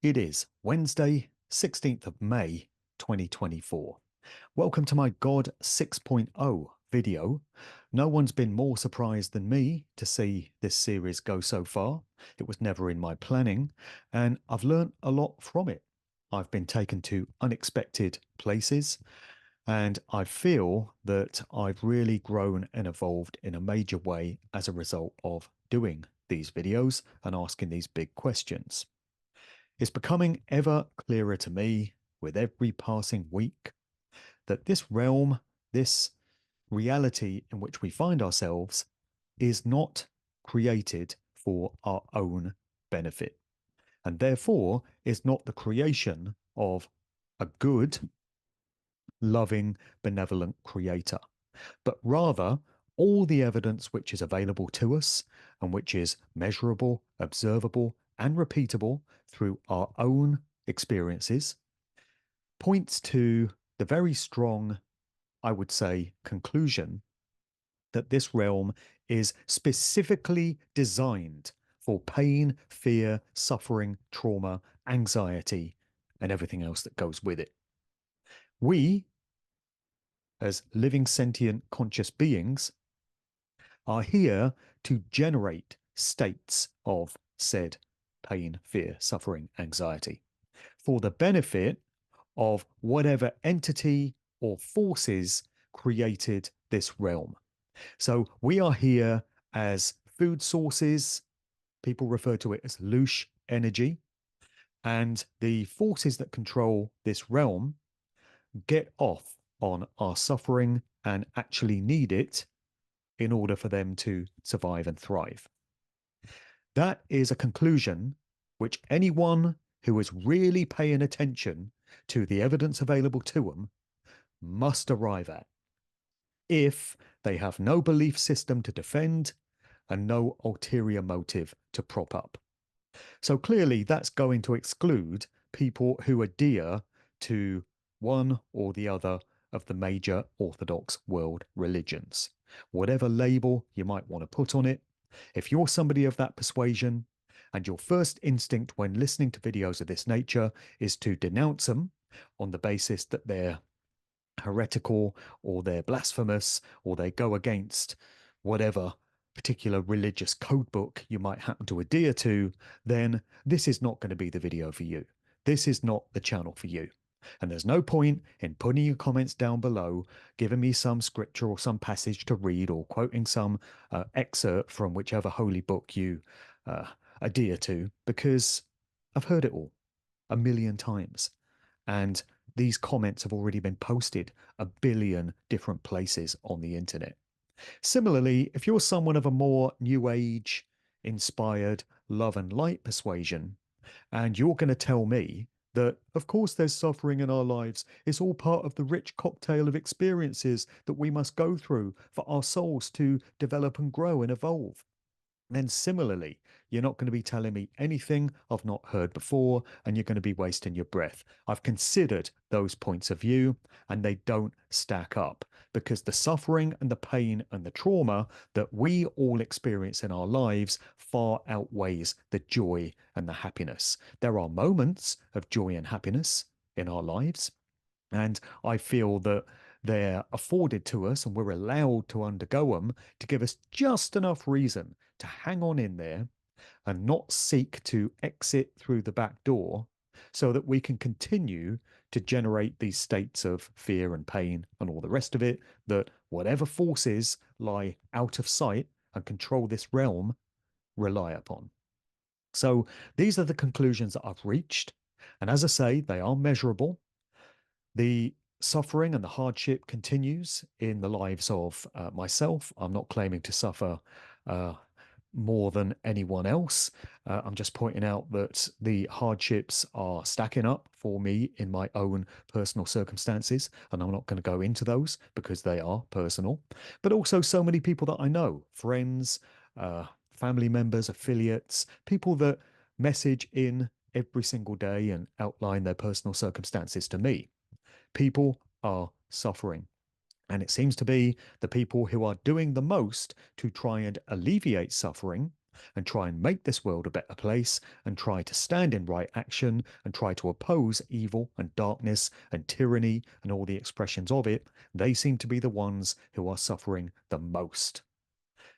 It is Wednesday, 16th of May, 2024. Welcome to my God 6.0 video. No one's been more surprised than me to see this series go so far. It was never in my planning, and I've learned a lot from it. I've been taken to unexpected places, and I feel that I've really grown and evolved in a major way as a result of doing these videos and asking these big questions. It's becoming ever clearer to me with every passing week that this realm, this reality in which we find ourselves, is not created for our own benefit, and therefore is not the creation of a good, loving, benevolent creator, but rather all the evidence which is available to us and which is measurable, observable, and repeatable through our own experiences points to the very strong, I would say, conclusion that this realm is specifically designed for pain, fear, suffering, trauma, anxiety, and everything else that goes with it. We, as living, sentient, conscious beings, are here to generate states of said pain, fear, suffering, anxiety for the benefit of whatever entity or forces created this realm. So we are here as food sources. People refer to it as loosh energy. And the forces that control this realm get off on our suffering and actually need it in order for them to survive and thrive. That is a conclusion which anyone who is really paying attention to the evidence available to them must arrive at if they have no belief system to defend and no ulterior motive to prop up. So clearly that's going to exclude people who adhere to one or the other of the major Orthodox world religions. Whatever label you might want to put on it, if you're somebody of that persuasion and your first instinct when listening to videos of this nature is to denounce them on the basis that they're heretical or they're blasphemous or they go against whatever particular religious code book you might happen to adhere to, then this is not going to be the video for you. This is not the channel for you. And there's no point in putting your comments down below, giving me some scripture or some passage to read or quoting some excerpt from whichever holy book you adhere to, because I've heard it all a million times. And these comments have already been posted a billion different places on the internet. Similarly, if you're someone of a more new age inspired love and light persuasion, and you're going to tell me that, of course, there's suffering in our lives, it's all part of the rich cocktail of experiences that we must go through for our souls to develop and grow and evolve. Then similarly, you're not going to be telling me anything I've not heard before, and you're going to be wasting your breath. I've considered those points of view, and they don't stack up because the suffering and the pain and the trauma that we all experience in our lives far outweighs the joy and the happiness. There are moments of joy and happiness in our lives, and I feel that they're afforded to us and we're allowed to undergo them to give us just enough reason to hang on in there and not seek to exit through the back door so that we can continue to generate these states of fear and pain and all the rest of it that whatever forces lie out of sight and control this realm rely upon. So these are the conclusions that I've reached. And as I say, they are measurable. The suffering and the hardship continues in the lives of myself. I'm not claiming to suffer more than anyone else. I'm just pointing out that the hardships are stacking up for me in my own personal circumstances, and I'm not going to go into those because they are personal. But also so many people that I know, friends, family members, affiliates, people that message in every single day and outline their personal circumstances to me. People are suffering. And it seems to be the people who are doing the most to try and alleviate suffering and try and make this world a better place and try to stand in right action and try to oppose evil and darkness and tyranny and all the expressions of it, they seem to be the ones who are suffering the most.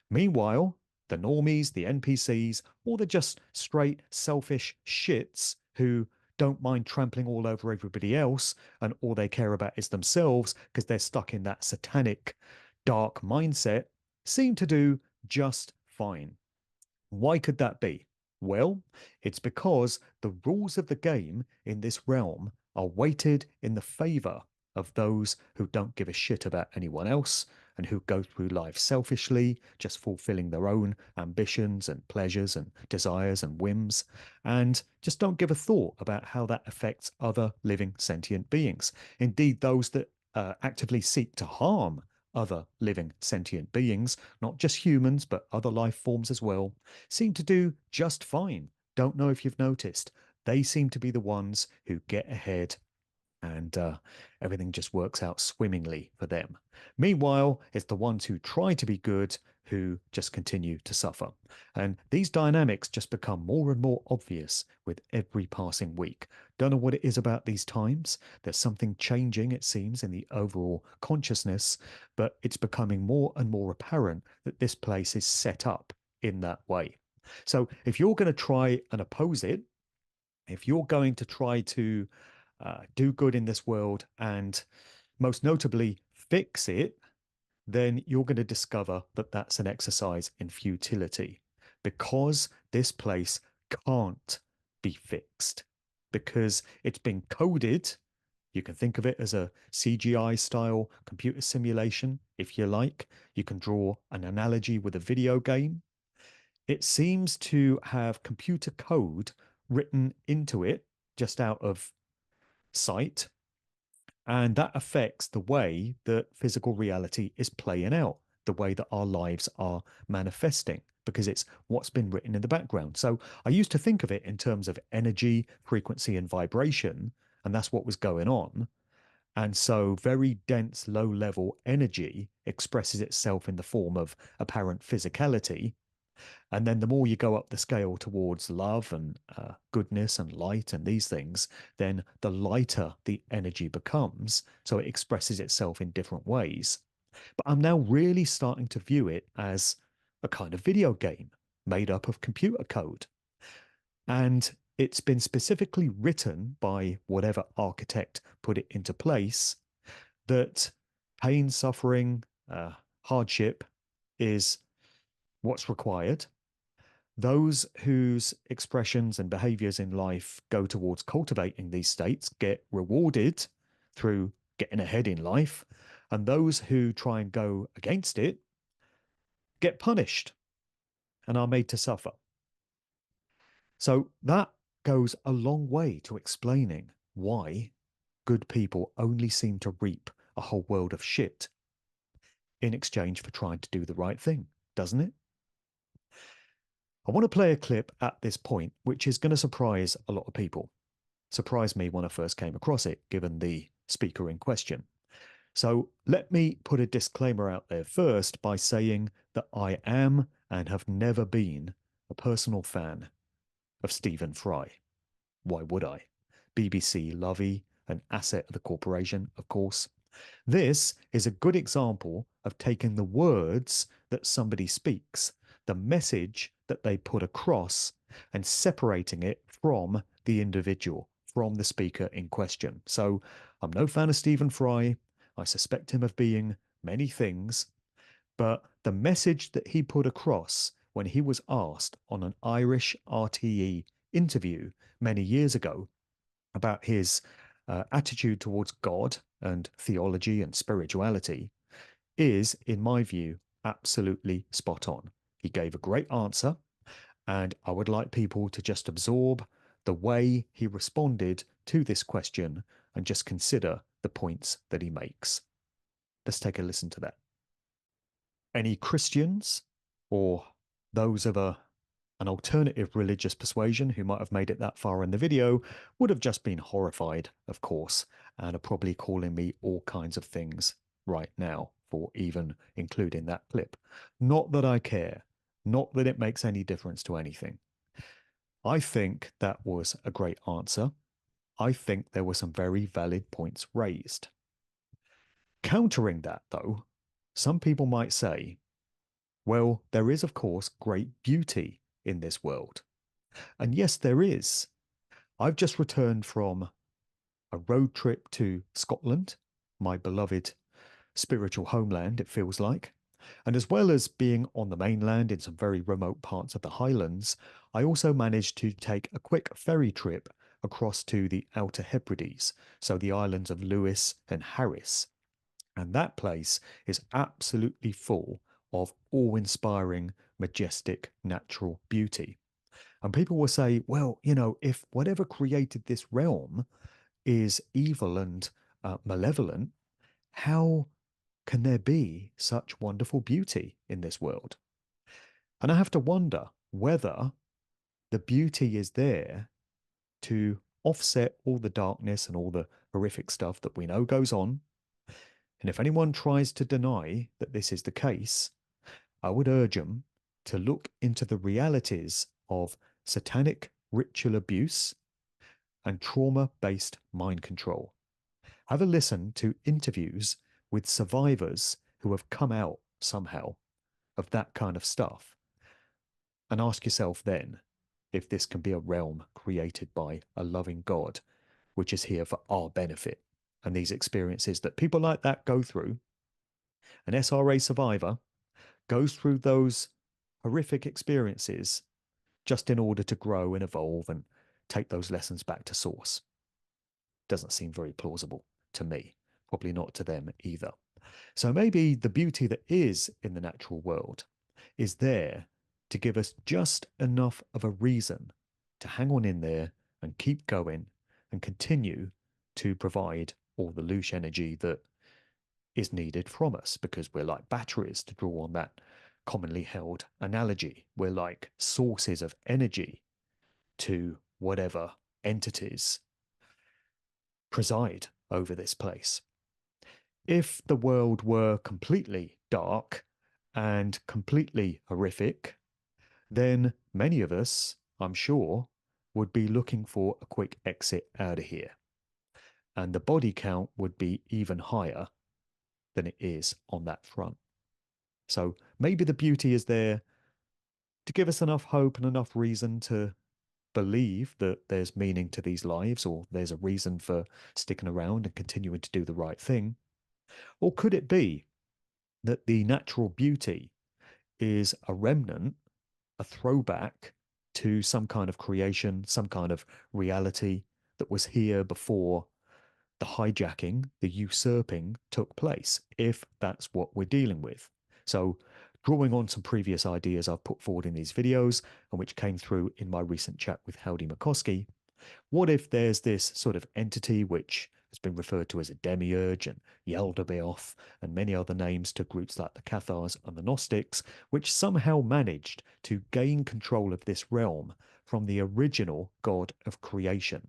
Meanwhile, the normies, the NPCs, or the just straight selfish shits who don't mind trampling all over everybody else and all they care about is themselves because they're stuck in that satanic, dark mindset, seem to do just fine. Why could that be? Well, it's because the rules of the game in this realm are weighted in the favor of those who don't give a shit about anyone else and who go through life selfishly, just fulfilling their own ambitions and pleasures and desires and whims, and just don't give a thought about how that affects other living sentient beings. Indeed, those that actively seek to harm other living sentient beings, not just humans, but other life forms as well, seem to do just fine. Don't know if you've noticed. They seem to be the ones who get ahead and everything just works out swimmingly for them. Meanwhile, it's the ones who try to be good who just continue to suffer. And these dynamics just become more and more obvious with every passing week. Don't know what it is about these times. There's something changing, it seems, in the overall consciousness, but it's becoming more and more apparent that this place is set up in that way. So if you're going to try and oppose it, if you're going to try to do good in this world and most notably fix it, then you're going to discover that that's an exercise in futility because this place can't be fixed because it's been coded. You can think of it as a CGI style computer simulation, if you like. You can draw an analogy with a video game. It seems to have computer code written into it just out of sight, and that affects the way that physical reality is playing out, the way that our lives are manifesting, because it's what's been written in the background. So I used to think of it in terms of energy, frequency, and vibration, and that's what was going on. And so very dense, low level energy expresses itself in the form of apparent physicality. And then the more you go up the scale towards love and goodness and light and these things, then the lighter the energy becomes. So it expresses itself in different ways. But I'm now really starting to view it as a kind of video game made up of computer code. And it's been specifically written by whatever architect put it into place that pain, suffering, hardship is what's required. Those whose expressions and behaviors in life go towards cultivating these states get rewarded through getting ahead in life, and those who try and go against it get punished and are made to suffer. So that goes a long way to explaining why good people only seem to reap a whole world of shit in exchange for trying to do the right thing, doesn't it? I want to play a clip at this point, which is going to surprise a lot of people. Surprised me when I first came across it, given the speaker in question. So let me put a disclaimer out there first by saying that I am and have never been a personal fan of Stephen Fry. Why would I? BBC Lovey, an asset of the corporation, of course. This is a good example of taking the words that somebody speaks, the message that they put across, and separating it from the individual, from the speaker in question. So I'm no fan of Stephen Fry. I suspect him of being many things, but the message that he put across when he was asked on an Irish RTE interview many years ago about his attitude towards God and theology and spirituality is, in my view, absolutely spot on. He gave a great answer, and I would like people to just absorb the way he responded to this question and just consider the points that he makes. Let's take a listen to that. Any Christians or those of an alternative religious persuasion who might have made it that far in the video would have just been horrified, of course, and are probably calling me all kinds of things right now for even including that clip. Not that I care. Not that it makes any difference to anything. I think that was a great answer. I think there were some very valid points raised. Countering that, though, some people might say, well, there is, of course, great beauty in this world. And yes, there is. I've just returned from a road trip to Scotland, my beloved spiritual homeland, it feels like. And as well as being on the mainland in some very remote parts of the Highlands, I also managed to take a quick ferry trip across to the Outer Hebrides, so the islands of Lewis and Harris. And that place is absolutely full of awe-inspiring, majestic natural beauty. And people will say, well, if whatever created this realm is evil and malevolent, how can there be such wonderful beauty in this world? And I have to wonder whether the beauty is there to offset all the darkness and all the horrific stuff that we know goes on. And if anyone tries to deny that this is the case, I would urge them to look into the realities of satanic ritual abuse and trauma-based mind control. Have a listen to interviews with survivors who have come out somehow of that kind of stuff. And ask yourself then if this can be a realm created by a loving God, which is here for our benefit. And these experiences that people like that go through, an SRA survivor goes through those horrific experiences just in order to grow and evolve and take those lessons back to source. Doesn't seem very plausible to me, probably not to them either. So maybe the beauty that is in the natural world is there to give us just enough of a reason to hang on in there and keep going and continue to provide all the loosh energy that is needed from us, because we're like batteries, to draw on that commonly held analogy. We're like sources of energy to whatever entities preside over this place. If the world were completely dark and completely horrific, then many of us, I'm sure, would be looking for a quick exit out of here. And the body count would be even higher than it is on that front. So maybe the beauty is there to give us enough hope and enough reason to believe that there's meaning to these lives, or there's a reason for sticking around and continuing to do the right thing. Or could it be that the natural beauty is a remnant, a throwback to some kind of creation, some kind of reality that was here before the hijacking, the usurping took place, if that's what we're dealing with? So, drawing on some previous ideas I've put forward in these videos, and which came through in my recent chat with Howdy McCoskey, what if there's this sort of entity which has been referred to as a demiurge and Yaldabaoth and many other names to groups like the Cathars and the Gnostics, which somehow managed to gain control of this realm from the original god of creation?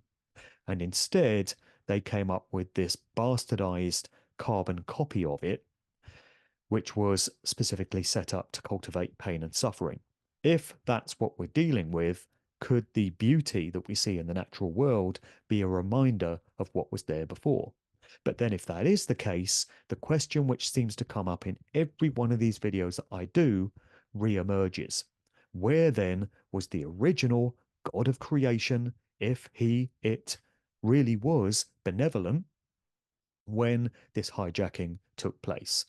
And instead, they came up with this bastardized carbon copy of it, which was specifically set up to cultivate pain and suffering. If that's what we're dealing with, could the beauty that we see in the natural world be a reminder of what was there before? But then if that is the case, the question which seems to come up in every one of these videos that I do re-emerges. Where then was the original God of creation, if it really was benevolent, when this hijacking took place?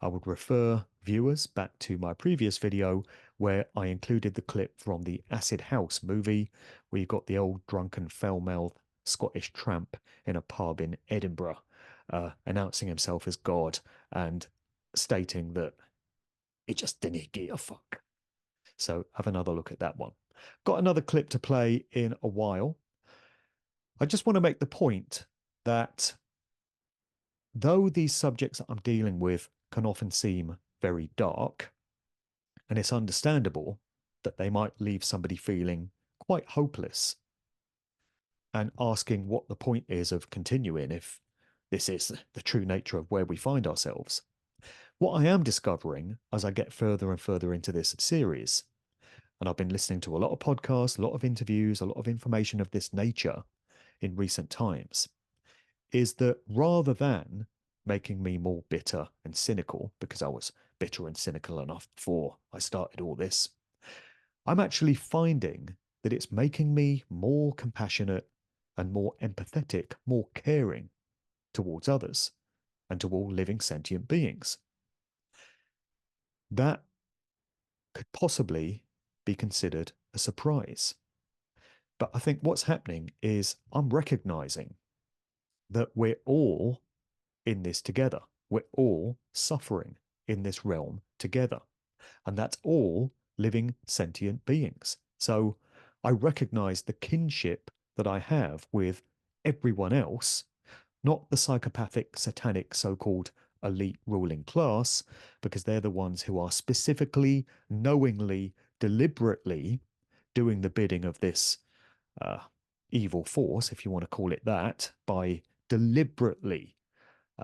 I would refer viewers back to my previous video where I included the clip from the Acid House movie, where you got the old drunken foul-mouthed Scottish tramp in a pub in Edinburgh, announcing himself as God and stating that he just didn't give a fuck. So have another look at that one. Got another clip to play in a while. I just want to make the point that though these subjects that I'm dealing with can often seem very dark, and it's understandable that they might leave somebody feeling quite hopeless and asking what the point is of continuing if this is the true nature of where we find ourselves. What I am discovering as I get further and further into this series and I've been listening to a lot of podcasts, a lot of interviews, a lot of information of this nature in recent times, is that rather than making me more bitter and cynical, because I was bitter and cynical enough before I started all this, I'm actually finding that it's making me more compassionate and more empathetic, more caring towards others and to all living sentient beings. That could possibly be considered a surprise. But I think what's happening is I'm recognizing that we're all in this together. We're all suffering in this realm together. And that's all living sentient beings. So I recognize the kinship that I have with everyone else, not the psychopathic, satanic, so-called elite ruling class, because they're the ones who are specifically, knowingly, deliberately doing the bidding of this uh, evil force, if you want to call it that, by deliberately,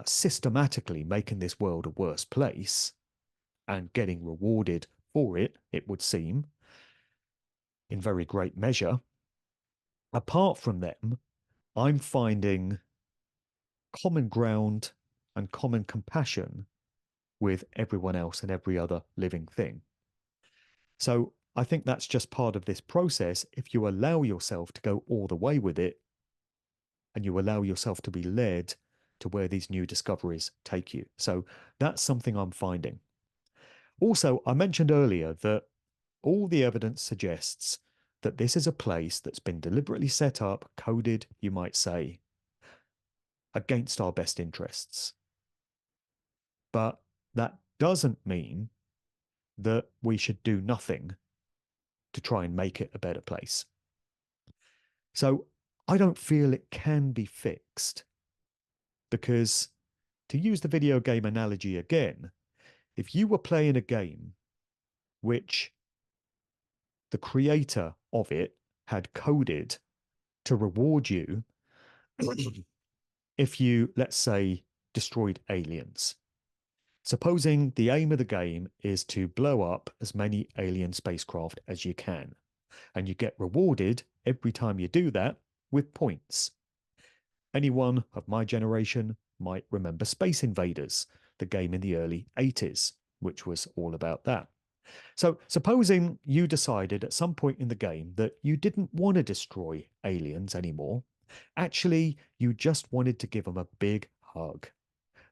systematically making this world a worse place and getting rewarded for it, it would seem, in very great measure. Apart from them, I'm finding common ground and common compassion with everyone else and every other living thing. So I think that's just part of this process. If you allow yourself to go all the way with it and you allow yourself to be led to where these new discoveries take you. So that's something I'm finding. Also, I mentioned earlier that all the evidence suggests that this is a place that's been deliberately set up, coded, you might say, against our best interests. But that doesn't mean that we should do nothing to try and make it a better place. So I don't feel it can be fixed because, to use the video game analogy again, if you were playing a game which the creator of it had coded to reward you if you, let's say, destroyed aliens. Supposing the aim of the game is to blow up as many alien spacecraft as you can, and you get rewarded every time you do that with points. Anyone of my generation might remember Space Invaders, the game in the early 80s, which was all about that. So, supposing you decided at some point in the game that you didn't want to destroy aliens anymore, actually, you just wanted to give them a big hug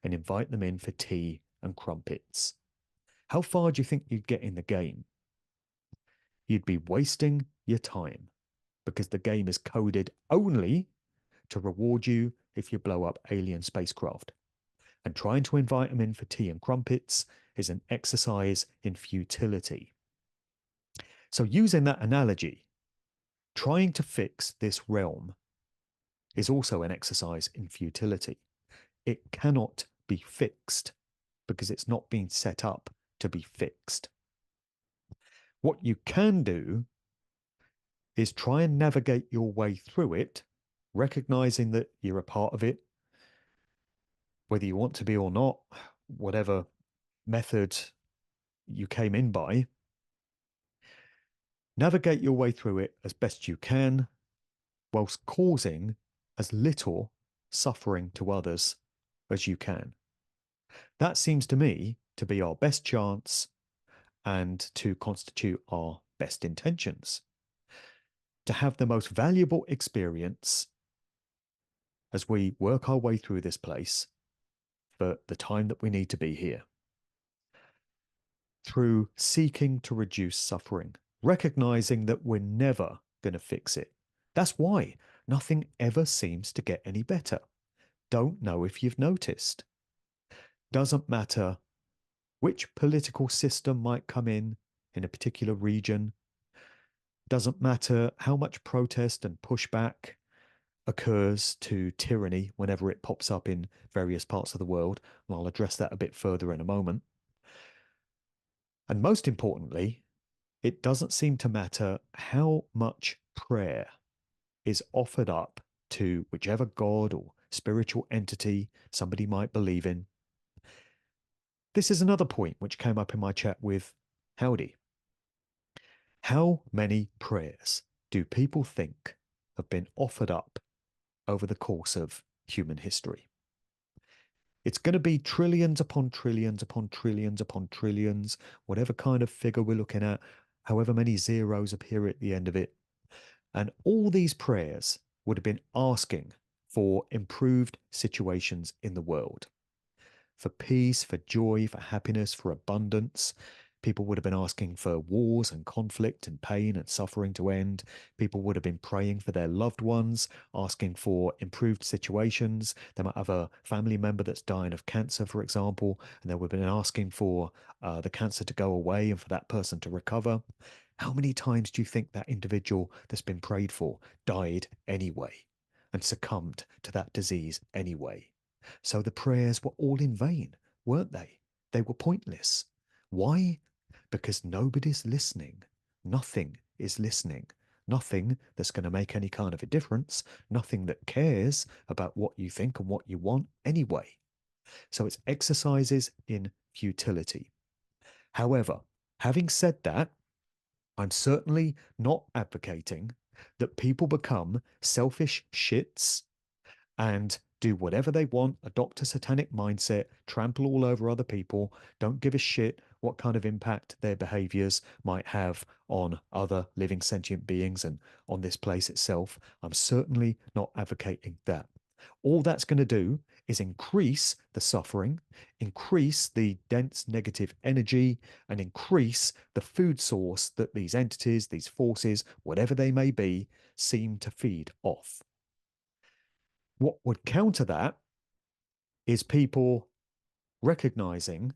and invite them in for tea and crumpets. How far do you think you'd get in the game? You'd be wasting your time because the game is coded only to reward you if you blow up alien spacecraft. And trying to invite them in for tea and crumpets is an exercise in futility. So, using that analogy, trying to fix this realm is also an exercise in futility. It cannot be fixed because it's not being set up to be fixed. What you can do is try and navigate your way through it, recognizing that you're a part of it, whether you want to be or not, whatever method you came in by. Navigate your way through it as best you can, whilst causing as little suffering to others as you can. That seems to me to be our best chance and to constitute our best intentions. To have the most valuable experience as we work our way through this place for the time that we need to be here. Through seeking to reduce suffering, recognizing that we're never going to fix it. That's why nothing ever seems to get any better. Don't know if you've noticed. Doesn't matter which political system might come in a particular region. Doesn't matter how much protest and pushback occurs to tyranny whenever it pops up in various parts of the world. And I'll address that a bit further in a moment. And most importantly, it doesn't seem to matter how much prayer is offered up to whichever god or spiritual entity somebody might believe in. This is another point which came up in my chat with Howdy. How many prayers do people think have been offered up over the course of human history? It's going to be trillions upon trillions upon trillions upon trillions, whatever kind of figure we're looking at, however many zeros appear at the end of it. And all these prayers would have been asking for improved situations in the world, for peace, for joy, for happiness, for abundance. People would have been asking for wars and conflict and pain and suffering to end. People would have been praying for their loved ones, asking for improved situations. They might have a family member that's dying of cancer, for example, and they would have been asking for the cancer to go away and for that person to recover. How many times do you think that individual that's been prayed for died anyway and succumbed to that disease anyway? So the prayers were all in vain, weren't they? They were pointless. Why? Because nobody's listening. Nothing is listening. Nothing that's going to make any kind of a difference. Nothing that cares about what you think and what you want anyway. So it's exercises in futility. However, having said that, I'm certainly not advocating that people become selfish shits and do whatever they want, adopt a satanic mindset, trample all over other people, don't give a shit what kind of impact their behaviors might have on other living sentient beings and on this place itself. I'm certainly not advocating that. All that's going to do is increase the suffering, increase the dense negative energy, and increase the food source that these entities, these forces, whatever they may be, seem to feed off. What would counter that is people recognizing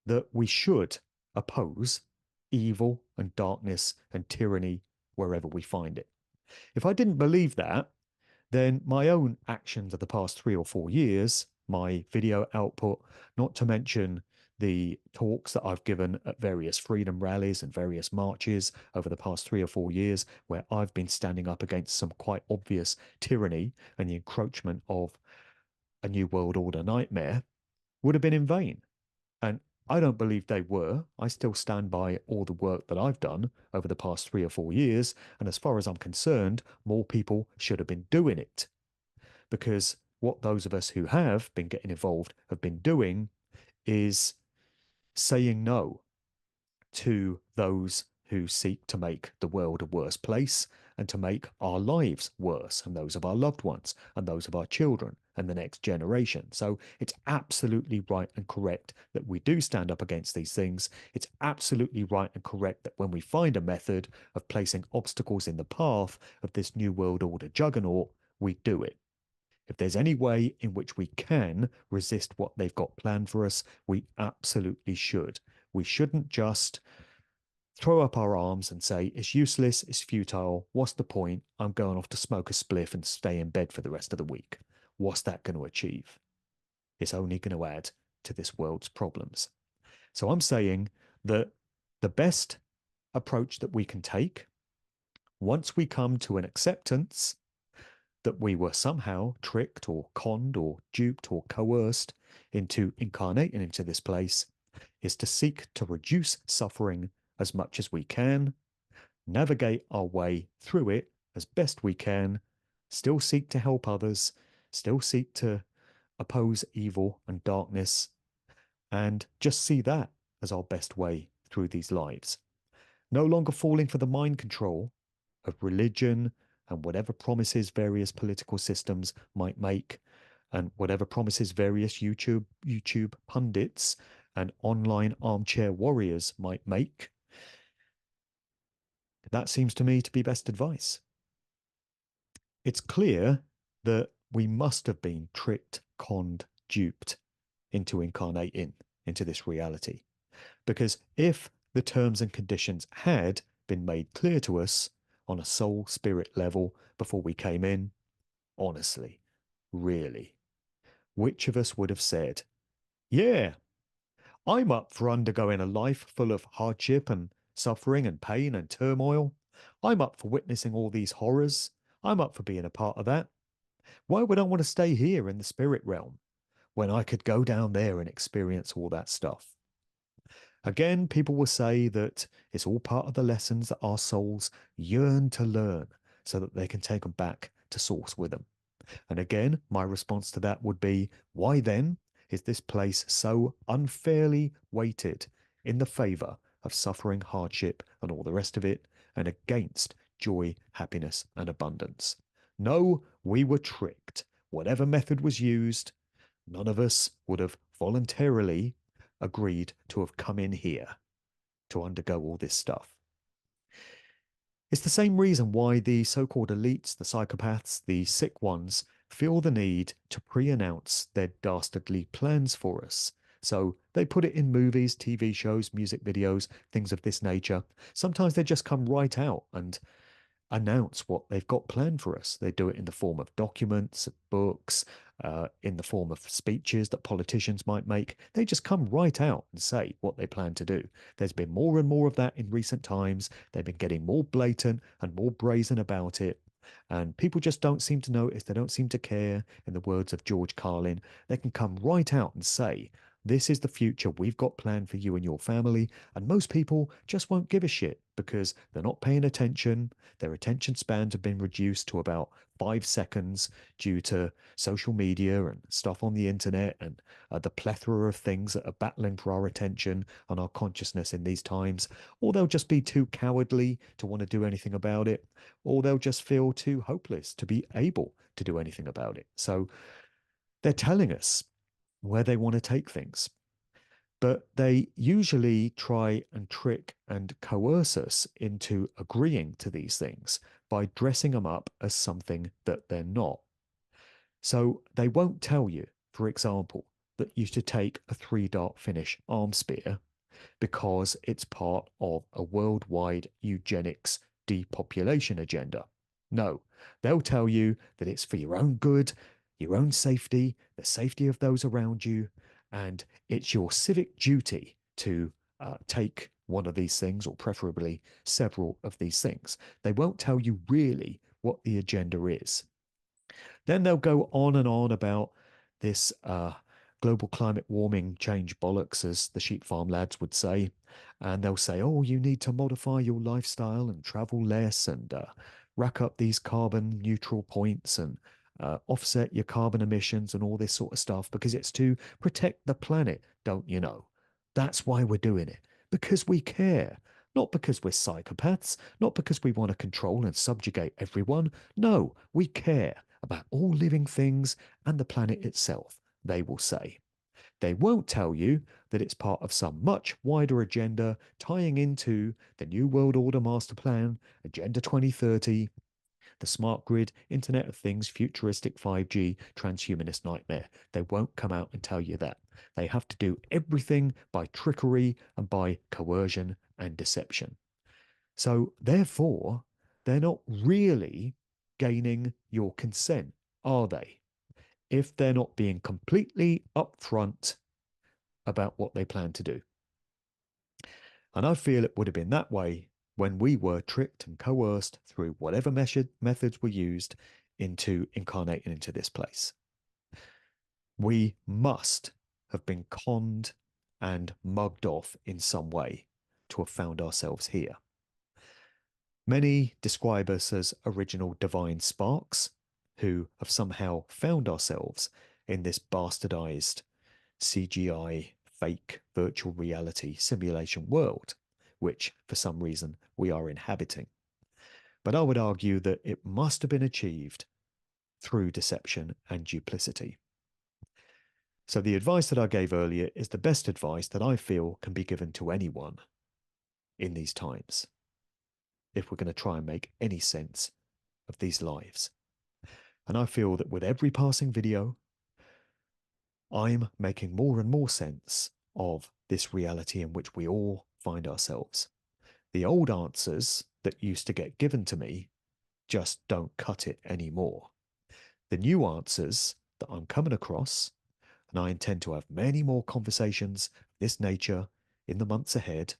that we should oppose evil and darkness and tyranny wherever we find it. If I didn't believe that, then my own actions of the past 3 or 4 years, my video output, not to mention the talks that I've given at various freedom rallies and various marches over the past 3 or 4 years, where I've been standing up against some quite obvious tyranny and the encroachment of a new world order nightmare, would have been in vain. And I don't believe they were. I still stand by all the work that I've done over the past 3 or 4 years. And as far as I'm concerned, more people should have been doing it. Because what those of us who have been getting involved have been doing is saying no to those who seek to make the world a worse place and to make our lives worse and those of our loved ones and those of our children and the next generation. So it's absolutely right and correct that we do stand up against these things. It's absolutely right and correct that when we find a method of placing obstacles in the path of this new world order juggernaut, we do it. If there's any way in which we can resist what they've got planned for us, we absolutely should. We shouldn't just throw up our arms and say, it's useless, it's futile, what's the point? I'm going off to smoke a spliff and stay in bed for the rest of the week. What's that going to achieve? It's only going to add to this world's problems. So I'm saying that the best approach that we can take, once we come to an acceptance that we were somehow tricked or conned or duped or coerced into incarnating into this place, is to seek to reduce suffering as much as we can, navigate our way through it as best we can, still seek to help others, still seek to oppose evil and darkness, and just see that as our best way through these lives. No longer falling for the mind control of religion and whatever promises various political systems might make, and whatever promises various YouTube pundits and online armchair warriors might make. That seems to me to be best advice. It's clear that we must have been tricked, conned, duped into incarnating into this reality. Because if the terms and conditions had been made clear to us on a soul spirit level before we came in, honestly, really, which of us would have said, yeah, I'm up for undergoing a life full of hardship and suffering and pain and turmoil. I'm up for witnessing all these horrors. I'm up for being a part of that. Why would I want to stay here in the spirit realm when I could go down there and experience all that stuff? Again, people will say that it's all part of the lessons that our souls yearn to learn so that they can take them back to source with them. And again, my response to that would be, why then is this place so unfairly weighted in the favor of suffering, hardship, and all the rest of it, and against joy, happiness, and abundance? No, we were tricked. Whatever method was used, none of us would have voluntarily agreed to have come in here to undergo all this stuff. It's the same reason why the so called elites, the psychopaths, the sick ones, feel the need to pre announce their dastardly plans for us. So they put it in movies, TV shows, music videos, things of this nature. Sometimes they just come right out and announce what they've got planned for us. They do it in the form of documents, books, in the form of speeches that politicians might make. They just come right out and say what they plan to do. There's been more and more of that in recent times. They've been getting more blatant and more brazen about it. And people just don't seem to notice. They don't seem to care. In the words of George Carlin, they can come right out and say, this is the future we've got planned for you and your family. And most people just won't give a shit because they're not paying attention. Their attention spans have been reduced to about 5 seconds due to social media and stuff on the internet and the plethora of things that are battling for our attention and our consciousness in these times. Or they'll just be too cowardly to want to do anything about it, or they'll just feel too hopeless to be able to do anything about it. So they're telling us where they want to take things. But they usually try and trick and coerce us into agreeing to these things by dressing them up as something that they're not. So they won't tell you, for example, that you should take a 3-dart finish arm spear because it's part of a worldwide eugenics depopulation agenda. No, they'll tell you that it's for your own good, your own safety, the safety of those around you, and it's your civic duty to take one of these things, or preferably several of these things. They won't tell you really what the agenda is. Then they'll go on and on about this global climate warming change bollocks, as the sheep farm lads would say. And they'll say, oh, you need to modify your lifestyle and travel less and rack up these carbon neutral points and offset your carbon emissions and all this sort of stuff because it's to protect the planet, don't you know? That's why we're doing it, because we care. Not because we're psychopaths, not because we want to control and subjugate everyone. No, we care about all living things and the planet itself, they will say. They won't tell you that it's part of some much wider agenda tying into the New World Order Master Plan, Agenda 2030, the smart grid, Internet of Things, futuristic 5G, transhumanist nightmare. They won't come out and tell you that. They have to do everything by trickery and by coercion and deception. So, therefore, they're not really gaining your consent, are they? If they're not being completely upfront about what they plan to do. And I feel it would have been that way when we were tricked and coerced through whatever methods were used into incarnating into this place. We must have been conned and mugged off in some way to have found ourselves here. Many describe us as original divine sparks who have somehow found ourselves in this bastardized CGI, fake virtual reality simulation world, which for some reason we are inhabiting. But I would argue that it must have been achieved through deception and duplicity. So the advice that I gave earlier is the best advice that I feel can be given to anyone in these times, if we're going to try and make any sense of these lives. And I feel that with every passing video, I'm making more and more sense of this reality in which we all find ourselves. The old answers that used to get given to me just don't cut it anymore. The new answers that I'm coming across, and I intend to have many more conversations of this nature in the months ahead,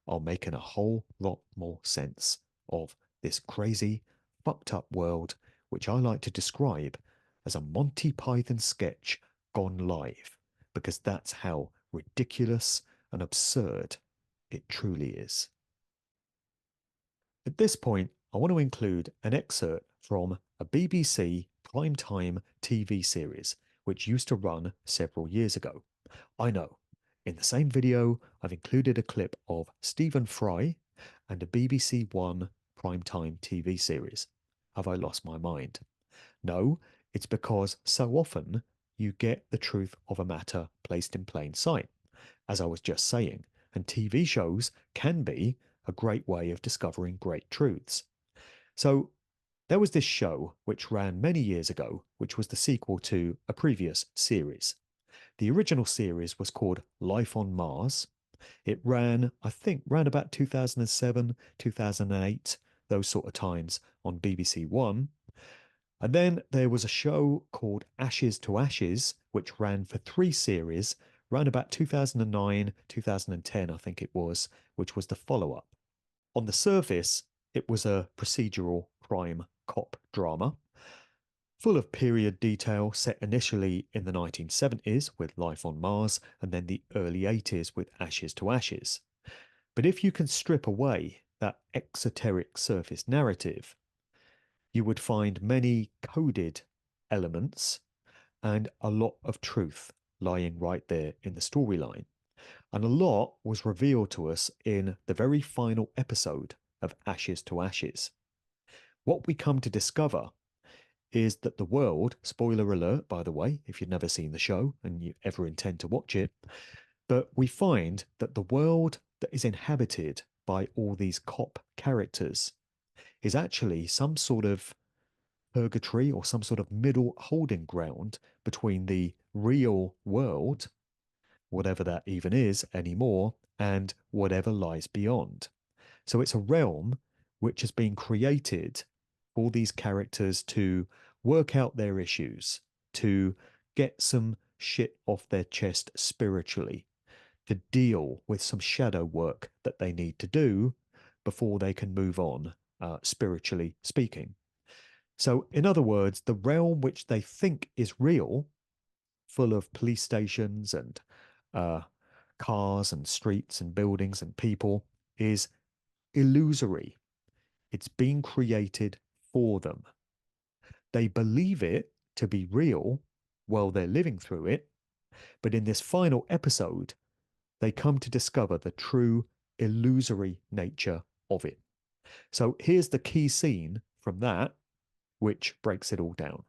are making a whole lot more sense of this crazy, fucked up world, which I like to describe as a Monty Python sketch gone live, because that's how ridiculous and absurd it truly is. At this point, I want to include an excerpt from a BBC primetime TV series which used to run several years ago. I know, in the same video, I've included a clip of Stephen Fry and a BBC One primetime TV series. Have I lost my mind? No, it's because so often you get the truth of a matter placed in plain sight, as I was just saying, and TV shows can be a great way of discovering great truths. So there was this show which ran many years ago, which was the sequel to a previous series. The original series was called Life on Mars. It ran, I think, ran about 2007, 2008, those sort of times on BBC One. And then there was a show called Ashes to Ashes, which ran for 3 series, ran about 2009, 2010, I think it was, which was the follow up. On the surface, it was a procedural crime cop drama, full of period detail set initially in the 1970s with Life on Mars and then the early 80s with Ashes to Ashes. But if you can strip away that exoteric surface narrative, you would find many coded elements and a lot of truth lying right there in the storyline. And a lot was revealed to us in the very final episode of Ashes to Ashes. What we come to discover is that the world, spoiler alert, by the way, if you've never seen the show and you ever intend to watch it, but we find that the world that is inhabited by all these cop characters is actually some sort of purgatory or some sort of middle holding ground between the real world, whatever that even is anymore, and whatever lies beyond. So it's a realm which has been created for these characters to work out their issues, to get some shit off their chest spiritually, to deal with some shadow work that they need to do before they can move on, spiritually speaking. So, in other words, the realm which they think is real, full of police stations and uh, cars and streets and buildings and people, is illusory. It's been created for them. They believe it to be real while they're living through it, but in this final episode, they come to discover the true illusory nature of it. So here's the key scene from that, which breaks it all down.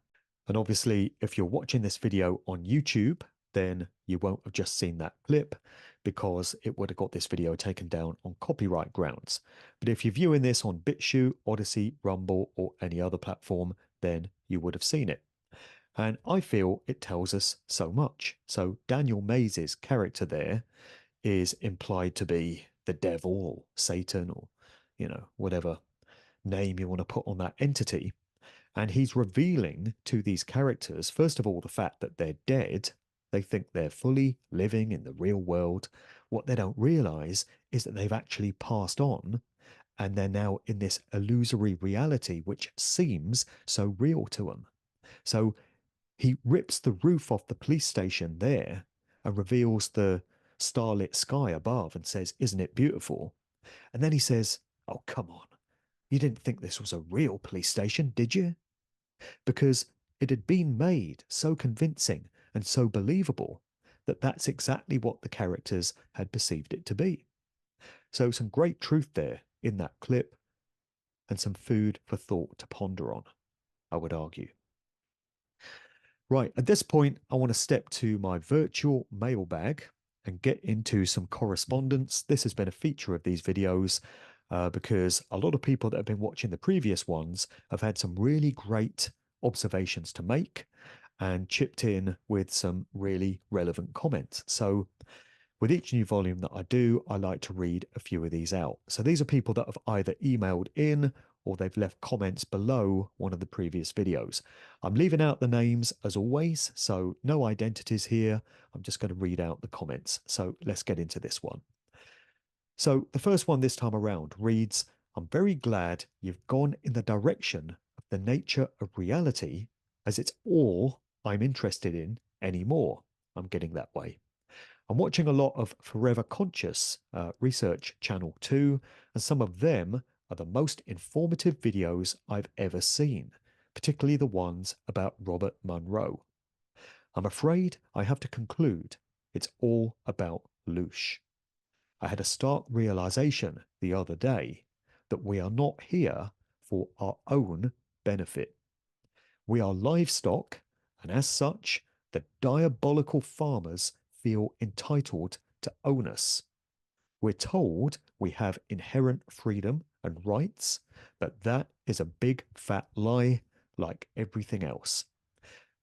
And obviously, if you're watching this video on YouTube, then you won't have just seen that clip because it would have got this video taken down on copyright grounds. But if you're viewing this on BitChute, Odyssey, Rumble, or any other platform, then you would have seen it. And I feel it tells us so much. So Daniel Mays's character there is implied to be the devil or Satan or, whatever name you want to put on that entity. And he's revealing to these characters, first of all, the fact that they're dead. They think they're fully living in the real world. What they don't realize is that they've actually passed on and they're now in this illusory reality which seems so real to them. So he rips the roof off the police station there and reveals the starlit sky above and says, "Isn't it beautiful?" And then he says, "Oh, come on. You didn't think this was a real police station, did you?" Because it had been made so convincing and so believable that that's exactly what the characters had perceived it to be. So some great truth there in that clip and some food for thought to ponder on, I would argue. Right, at this point, I want to step to my virtual mailbag and get into some correspondence. This has been a feature of these videos because a lot of people that have been watching the previous ones have had some really great observations to make and chipped in with some really relevant comments. So with each new volume that I do, I like to read a few of these out. So these are people that have either emailed in or they've left comments below one of the previous videos. I'm leaving out the names as always, so no identities here. I'm just going to read out the comments. So let's get into this one. So the first one this time around reads, "I'm very glad you've gone in the direction of the nature of reality, as it's all I'm interested in anymore." I'm getting that way. I'm watching a lot of Forever Conscious Research Channel 2, and some of them are the most informative videos I've ever seen, particularly the ones about Robert Monroe. I'm afraid I have to conclude it's all about Loosh. I had a stark realization the other day that we are not here for our own benefit. We are livestock, and as such, the diabolical farmers feel entitled to own us. We're told we have inherent freedom and rights, but that is a big fat lie, like everything else.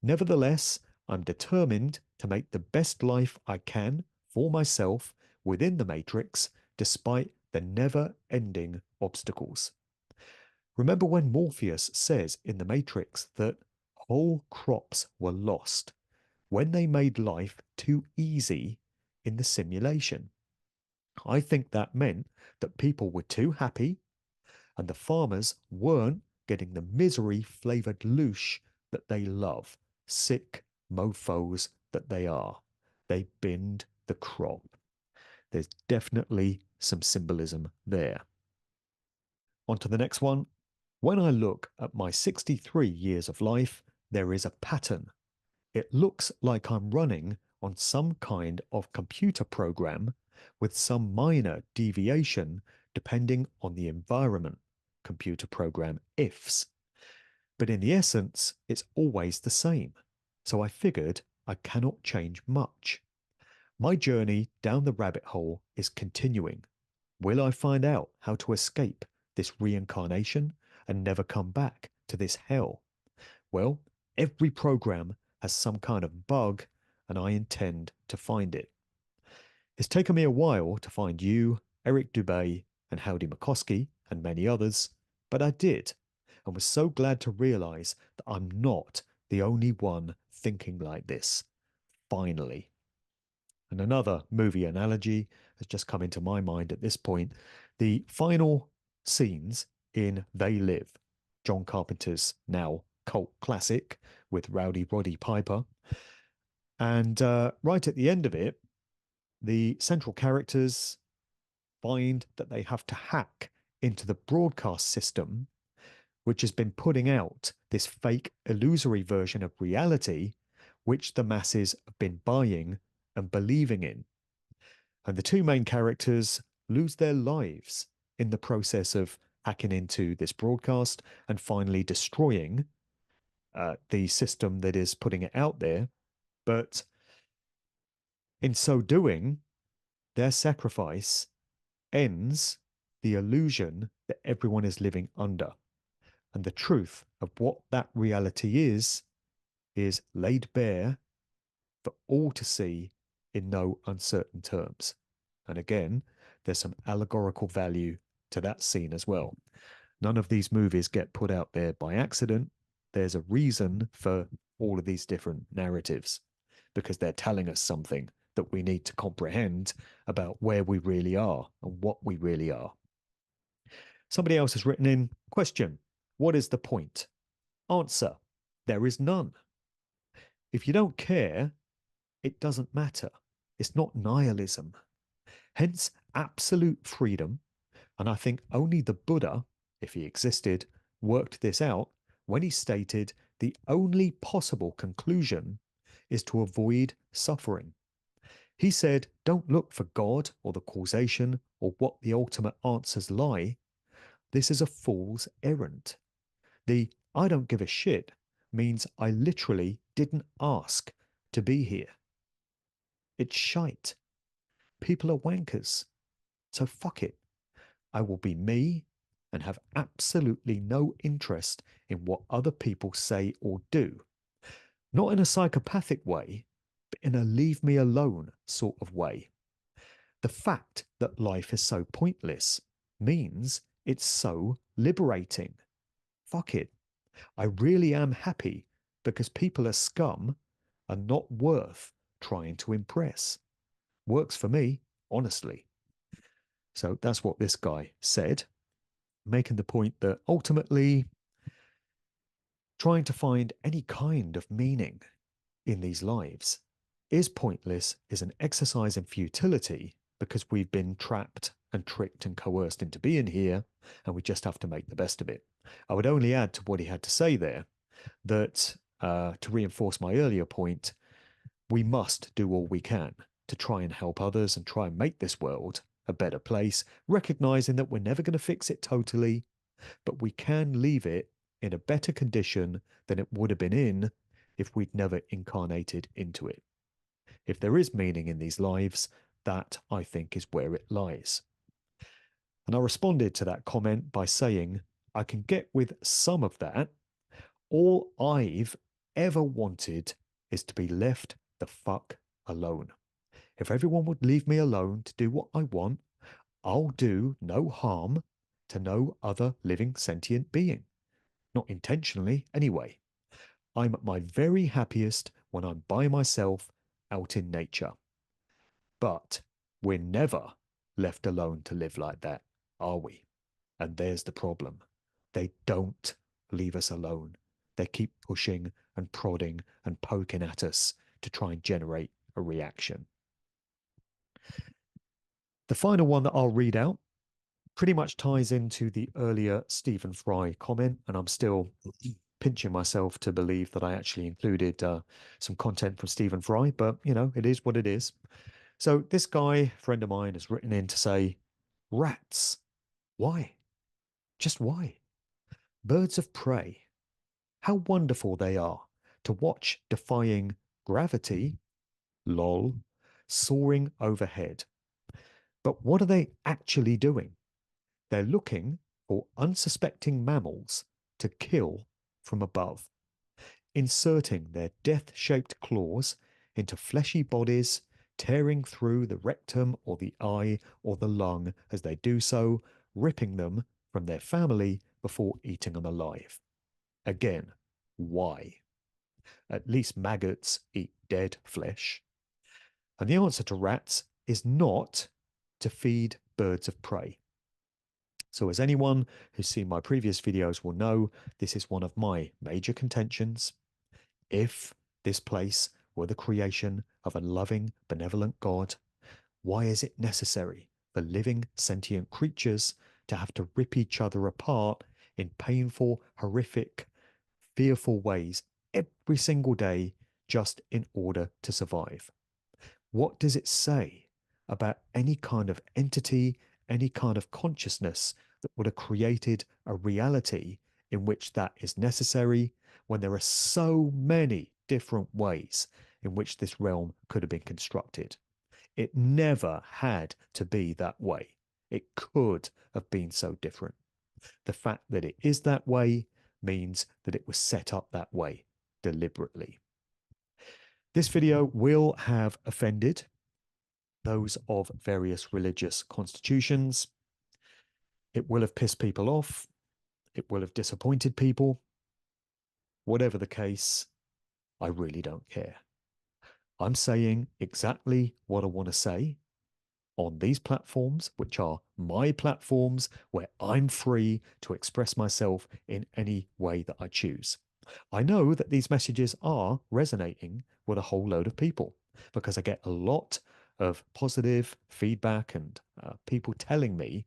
Nevertheless, I'm determined to make the best life I can for myself within the matrix, despite the never ending obstacles. Remember when Morpheus says in the Matrix that whole crops were lost when they made life too easy in the simulation? I think that meant that people were too happy and the farmers weren't getting the misery flavored loosh that they love, sick mofos that they are. They binned the crop. There's definitely some symbolism there. On to the next one. When I look at my 63 years of life, there is a pattern. It looks like I'm running on some kind of computer program with some minor deviation depending on the environment. Computer program ifs. But in the essence, it's always the same. So I figured I cannot change much. My journey down the rabbit hole is continuing. Will I find out how to escape this reincarnation and never come back to this hell? Well, every program has some kind of bug, and I intend to find it. It's taken me a while to find you, Eric Dubay, and Howdy McCoskey, and many others, but I did, and was so glad to realize that I'm not the only one thinking like this. Finally. And another movie analogy has just come into my mind at this point. The final scenes in They Live, John Carpenter's now cult classic with Rowdy Roddy Piper. And right at the end of it, the central characters find that they have to hack into the broadcast system, which has been putting out this fake illusory version of reality, which the masses have been buying and believing in. And the two main characters lose their lives in the process of hacking into this broadcast and finally destroying the system that is putting it out there. But in so doing, their sacrifice ends the illusion that everyone is living under. And the truth of what that reality is laid bare for all to see in no uncertain terms. And again, there's some allegorical value to that scene as well. None of these movies get put out there by accident. There's a reason for all of these different narratives because they're telling us something that we need to comprehend about where we really are and what we really are. Somebody else has written in, question, what is the point? Answer, there is none. If you don't care, it doesn't matter. It's not nihilism. Hence, absolute freedom. And I think only the Buddha, if he existed, worked this out when he stated the only possible conclusion is to avoid suffering. He said, don't look for God or the causation or what the ultimate answers lie. This is a fool's errand. The I don't give a shit means I literally didn't ask to be here. It's shite. People are wankers. So fuck it. I will be me and have absolutely no interest in what other people say or do. Not in a psychopathic way, but in a leave me alone sort of way. The fact that life is so pointless means it's so liberating. Fuck it. I really am happy because people are scum and not worth trying to impress. Works for me, honestly. So that's what this guy said, making the point that ultimately trying to find any kind of meaning in these lives is pointless is an exercise in futility because we've been trapped and tricked and coerced into being here, and we just have to make the best of it. I would only add to what he had to say there that to reinforce my earlier point, we must do all we can to try and help others and try and make this world a better place, recognizing that we're never going to fix it totally, but we can leave it in a better condition than it would have been in if we'd never incarnated into it. If there is meaning in these lives, that I think is where it lies. And I responded to that comment by saying, I can get with some of that. All I've ever wanted is to be left the fuck alone. If everyone would leave me alone to do what I want, I'll do no harm to no other living sentient being. Not intentionally, anyway. I'm at my very happiest when I'm by myself out in nature. But we're never left alone to live like that, are we? And there's the problem. They don't leave us alone. They keep pushing and prodding and poking at us to try and generate a reaction. The final one that I'll read out pretty much ties into the earlier Stephen Fry comment, and I'm still pinching myself to believe that I actually included some content from Stephen Fry, but you know, it is what it is. So this guy, friend of mine, has written in to say, rats, why? Just why? Birds of prey, how wonderful they are to watch defying gravity, lol, soaring overhead. But what are they actually doing? They're looking for unsuspecting mammals to kill from above, inserting their death-shaped claws into fleshy bodies, tearing through the rectum or the eye or the lung as they do so, ripping them from their family before eating them alive. Again, why? At least maggots eat dead flesh. And the answer to rats is not to feed birds of prey. So as anyone who's seen my previous videos will know, this is one of my major contentions. If this place were the creation of a loving, benevolent God, why is it necessary for living, sentient creatures to have to rip each other apart in painful, horrific, fearful ways every single day just in order to survive? What does it say about any kind of entity, any kind of consciousness that would have created a reality in which that is necessary when there are so many different ways in which this realm could have been constructed? It never had to be that way. It could have been so different. The fact that it is that way means that it was set up that way deliberately. This video will have offended those of various religious constitutions. It will have pissed people off. It will have disappointed people. Whatever the case, I really don't care. I'm saying exactly what I want to say on these platforms, which are my platforms where I'm free to express myself in any way that I choose. I know that these messages are resonating with a whole load of people because I get a lot of positive feedback and people telling me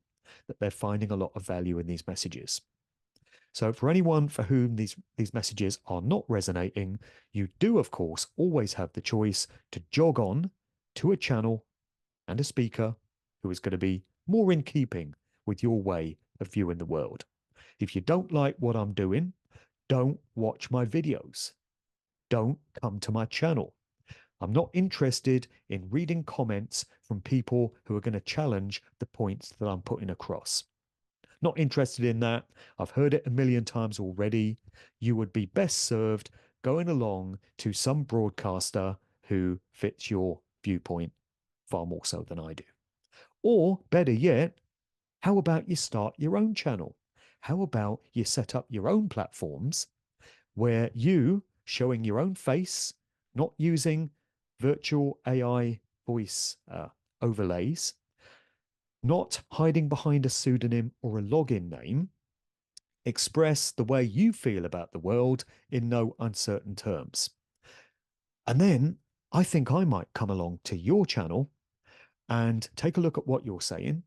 that they're finding a lot of value in these messages. So for anyone for whom these messages are not resonating, you do, of course, always have the choice to jog on to a channel and a speaker who is going to be more in keeping with your way of viewing the world. If you don't like what I'm doing, don't watch my videos. Don't come to my channel. I'm not interested in reading comments from people who are going to challenge the points that I'm putting across. Not interested in that. I've heard it a million times already. You would be best served going along to some broadcaster who fits your viewpoint far more so than I do. Or better yet, how about you start your own channel? How about you set up your own platforms where you showing your own face, not using virtual AI voice overlays, not hiding behind a pseudonym or a login name, express the way you feel about the world in no uncertain terms. And then I think I might come along to your channel and take a look at what you're saying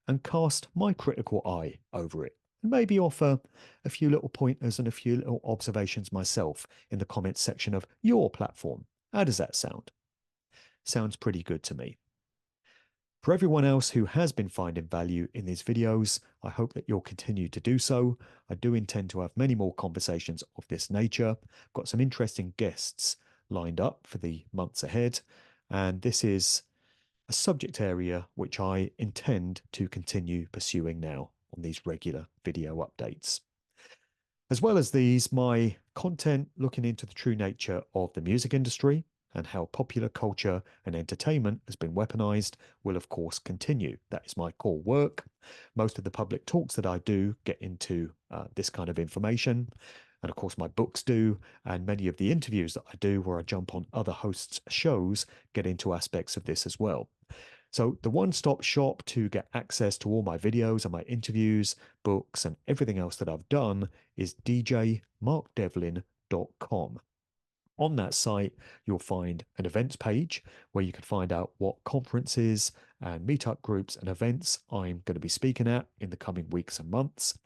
and cast my critical eye over it. And maybe offer a few little pointers and a few little observations myself in the comments section of your platform. How does that sound? Sounds pretty good to me. For everyone else who has been finding value in these videos, I hope that you'll continue to do so. I do intend to have many more conversations of this nature. I've got some interesting guests lined up for the months ahead, and this is a subject area which I intend to continue pursuing now on these regular video updates. As well as these, my content looking into the true nature of the music industry and how popular culture and entertainment has been weaponized will, of course, continue. That is my core work. Most of the public talks that I do get into this kind of information. And of course, my books do, and many of the interviews that I do where I jump on other hosts' shows get into aspects of this as well. So, the one stop shop to get access to all my videos and my interviews, books, and everything else that I've done is djmarkdevlin.com. On that site, you'll find an events page where you can find out what conferences and meetup groups and events I'm going to be speaking at in the coming weeks and months.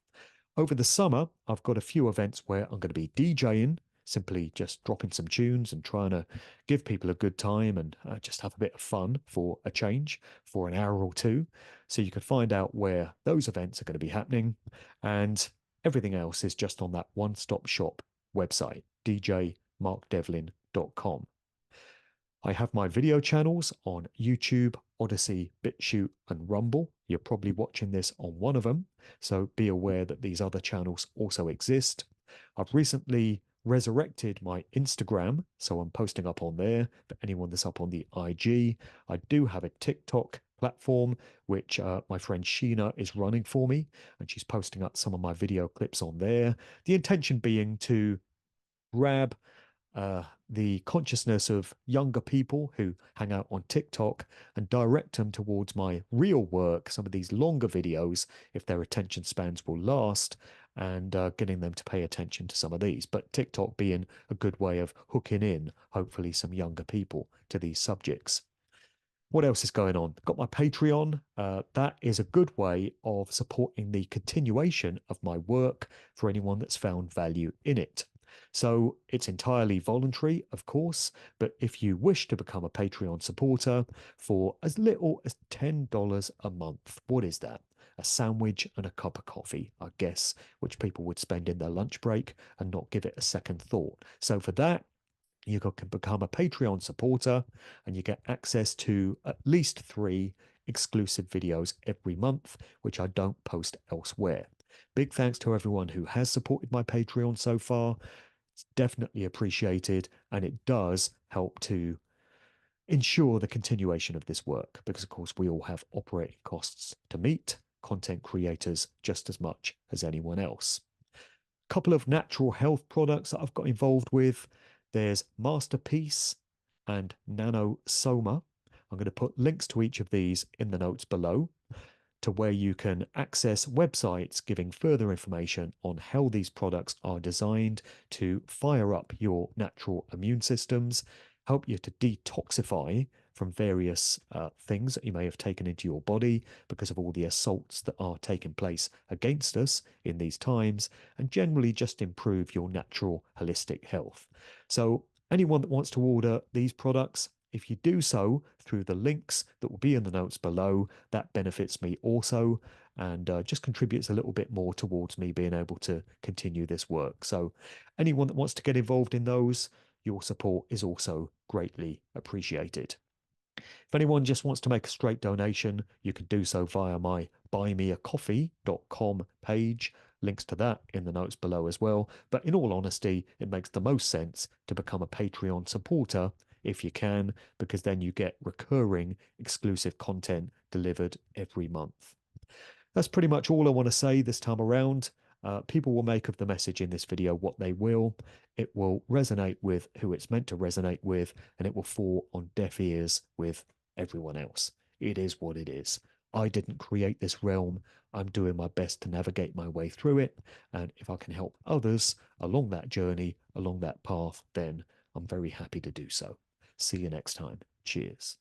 Over the summer, I've got a few events where I'm going to be DJing, simply just dropping some tunes and trying to give people a good time and just have a bit of fun for a change for an hour or two. So you can find out where those events are going to be happening. And everything else is just on that one stop shop website, djmarkdevlin.com. I have my video channels on YouTube, Odyssey, BitChute, and Rumble. You're probably watching this on one of them, so be aware that these other channels also exist. I've recently resurrected my Instagram, so I'm posting up on there for anyone that's up on the IG. I do have a TikTok platform, which my friend Sheena is running for me, and she's posting up some of my video clips on there. The intention being to grab the consciousness of younger people who hang out on TikTok and direct them towards my real work, some of these longer videos, if their attention spans will last, and getting them to pay attention to some of these. But TikTok being a good way of hooking in, hopefully, some younger people to these subjects. What else is going on? Got my Patreon. That is a good way of supporting the continuation of my work for anyone that's found value in it. So it's entirely voluntary, of course, but if you wish to become a Patreon supporter for as little as $10 a month, what is that? A sandwich and a cup of coffee, I guess, which people would spend in their lunch break and not give it a second thought. So for that, you can become a Patreon supporter and you get access to at least 3 exclusive videos every month, which I don't post elsewhere. Big thanks to everyone who has supported my Patreon so far. It's definitely appreciated, and it does help to ensure the continuation of this work because, of course, we all have operating costs to meet, content creators just as much as anyone else. Couple of natural health products that I've got involved with. There's Masterpiece and Nano Soma. I'm going to put links to each of these in the notes below to where you can access websites giving further information on how these products are designed to fire up your natural immune systems, help you to detoxify from various things that you may have taken into your body because of all the assaults that are taking place against us in these times, and generally just improve your natural holistic health. So anyone that wants to order these products, if you do so through the links that will be in the notes below, that benefits me also and just contributes a little bit more towards me being able to continue this work. So anyone that wants to get involved in those, your support is also greatly appreciated. If anyone just wants to make a straight donation, you can do so via my buymeacoffee.com page. Links to that in the notes below as well. But in all honesty, it makes the most sense to become a Patreon supporter if you can, because then you get recurring exclusive content delivered every month. That's pretty much all I want to say this time around. People will make of the message in this video what they will. It will resonate with who it's meant to resonate with, and it will fall on deaf ears with everyone else. It is what it is. I didn't create this realm. I'm doing my best to navigate my way through it. And if I can help others along that journey, along that path, then I'm very happy to do so. See you next time. Cheers.